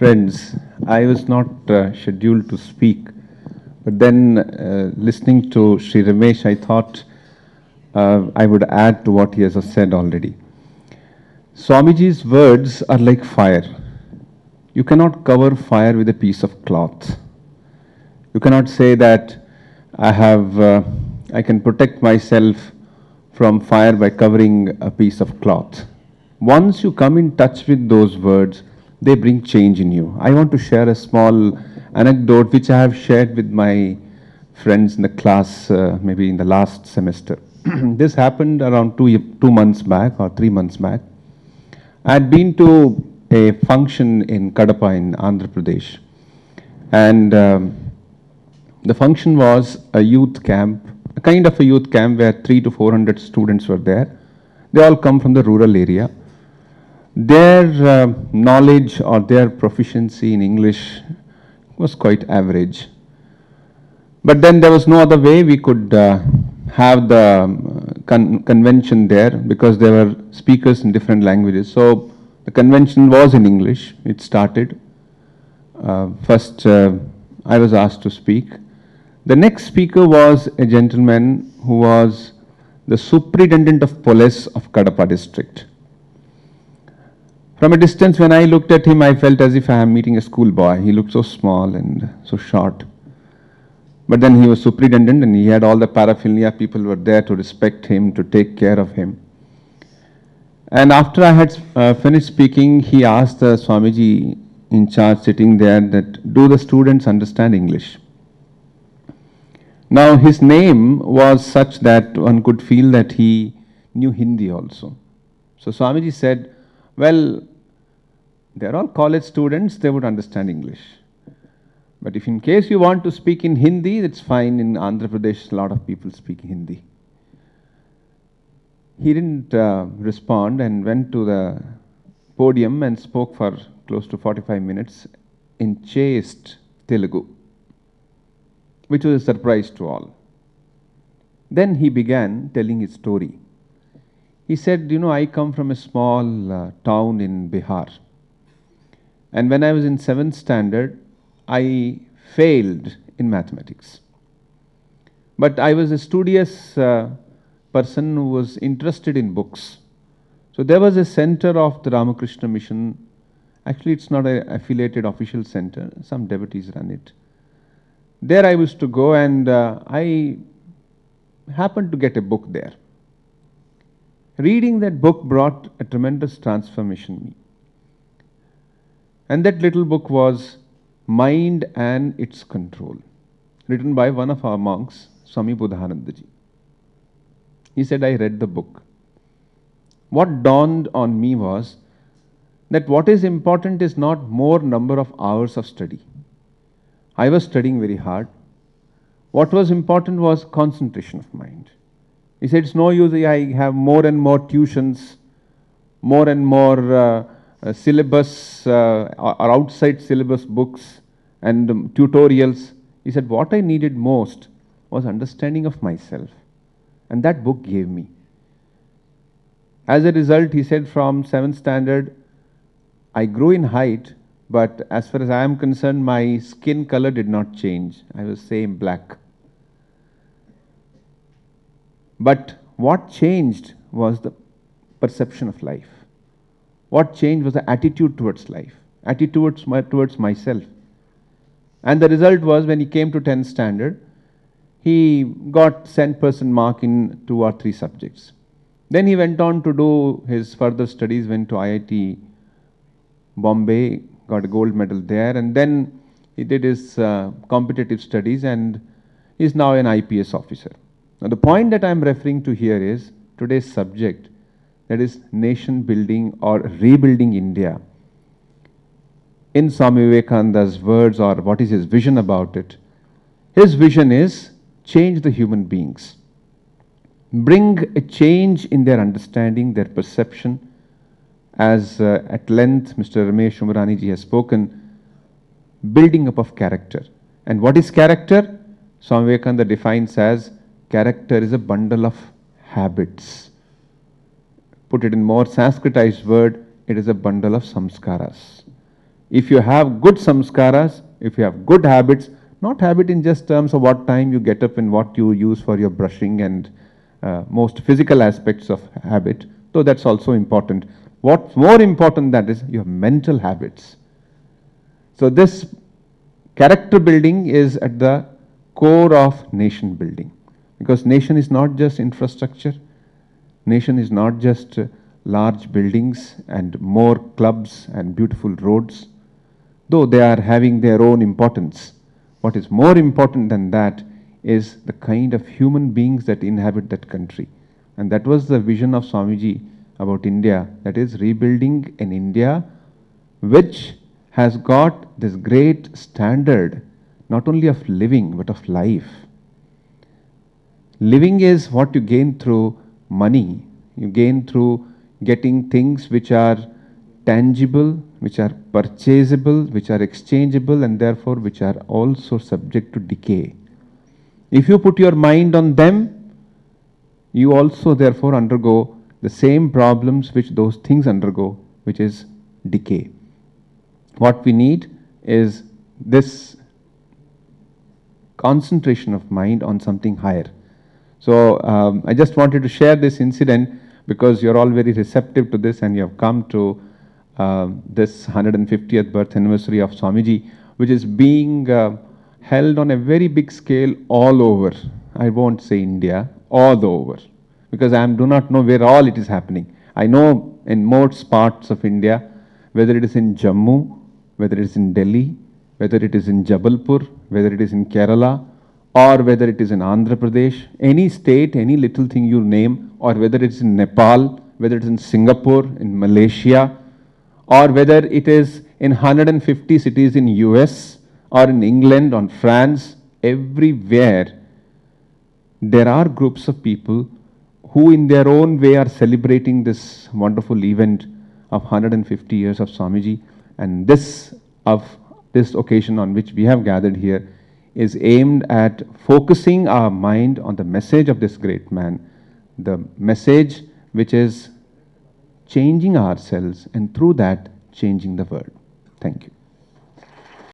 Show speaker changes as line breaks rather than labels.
Friends, I was not scheduled to speak, but then listening to Sri Ramesh, I thought I would add to what he has said already. Swamiji's words are like fire. You cannot cover fire with a piece of cloth. You cannot say that I can protect myself from fire by covering a piece of cloth. Once you come in touch with those words, they bring change in you. I want to share a small anecdote which I have shared with my friends in the class, maybe in the last semester. This happened around 2 months back or 3 months back. I had been to a function in Kadapa in Andhra Pradesh, and the function was a youth camp, a kind of a youth camp where 300 to 400 students were there. They all come from the rural area. Their knowledge or their proficiency in English was quite average. But then there was no other way we could have the convention there because there were speakers in different languages. So the convention was in English. It started. First, I was asked to speak. The next speaker was a gentleman who was the superintendent of police of Kadapa district. From a distance, when I looked at him, I felt as if I am meeting a schoolboy. He looked so small and so short. But then he was superintendent and he had all the paraphernalia. People were there to respect him, to take care of him. And after I had finished speaking, he asked the Swamiji in charge sitting there that, do the students understand English? Now his name was such that one could feel that he knew Hindi also. So Swamiji said, well, they're all college students, they would understand English. But if in case you want to speak in Hindi, that's fine. In Andhra Pradesh, a lot of people speak Hindi. He didn't respond and went to the podium and spoke for close to 45 minutes in chaste Telugu, which was a surprise to all. Then he began telling his story. He said, I come from a small town in Bihar. And when I was in 7th standard, I failed in mathematics. But I was a studious person who was interested in books. So there was a center of the Ramakrishna Mission. Actually, it's not an affiliated official center. Some devotees run it. There I used to go, and I happened to get a book there. Reading that book brought a tremendous transformation in me. And that little book was Mind and Its Control, written by one of our monks, Swami Atmashraddhananda ji. He said, I read the book. What dawned on me was that what is important is not more number of hours of study. I was studying very hard. What was important was concentration of mind. He said, it's no use I have more and more tuitions, more and more syllabus or outside syllabus books and tutorials. He said, what I needed most was understanding of myself. And that book gave me. As a result, he said, from 7th standard, I grew in height, but as far as I am concerned, my skin color did not change. I was same black. But what changed was the perception of life. What changed was the attitude towards life, attitude towards myself. And the result was, when he came to 10th standard, he got cent% mark in 2 or 3 subjects. Then he went on to do his further studies, went to IIT Bombay, got a gold medal there, and then he did his competitive studies and is now an IPS officer. Now the point that I am referring to here is today's subject, that is nation building or rebuilding India. In Swami Vivekananda's words, or what is his vision about it? His vision is change the human beings. Bring a change in their understanding, their perception. As at length Mr. Ramesh Umarani ji has spoken, building up of character. And what is character? Swami Vivekananda defines as, character is a bundle of habits. Put it in more Sanskritized word, it is a bundle of samskaras. If you have good samskaras, if you have good habits, not habit in just terms of what time you get up and what you use for your brushing and most physical aspects of habit, though that's also important. What's more important that is your mental habits. So this character building is at the core of nation building, because nation is not just infrastructure, nation is not just large buildings and more clubs and beautiful roads, though they are having their own importance. What is more important than that is the kind of human beings that inhabit that country. And that was the vision of Swamiji about India, that is rebuilding an India which has got this great standard, not only of living, but of life. Living is what you gain through money. You gain through getting things which are tangible, which are purchasable, which are exchangeable, and therefore which are also subject to decay. If you put your mind on them, you also therefore undergo the same problems which those things undergo, which is decay. What we need is this concentration of mind on something higher. So I just wanted to share this incident because you're all very receptive to this and you have come to this 150th birth anniversary of Swamiji, which is being held on a very big scale all over. I won't say India, all over, because I do not know where all it is happening. I know in most parts of India, whether it is in Jammu, whether it is in Delhi, whether it is in Jabalpur, whether it is in Kerala, or whether it is in Andhra Pradesh, any state, any little thing you name, or whether it's in Nepal, whether it's in Singapore, in Malaysia, or whether it is in 150 cities in US, or in England, or France, everywhere, there are groups of people who in their own way are celebrating this wonderful event of 150 years of Swamiji, and this occasion on which we have gathered here is aimed at focusing our mind on the message of this great man, the message which is changing ourselves and through that changing the world. Thank you.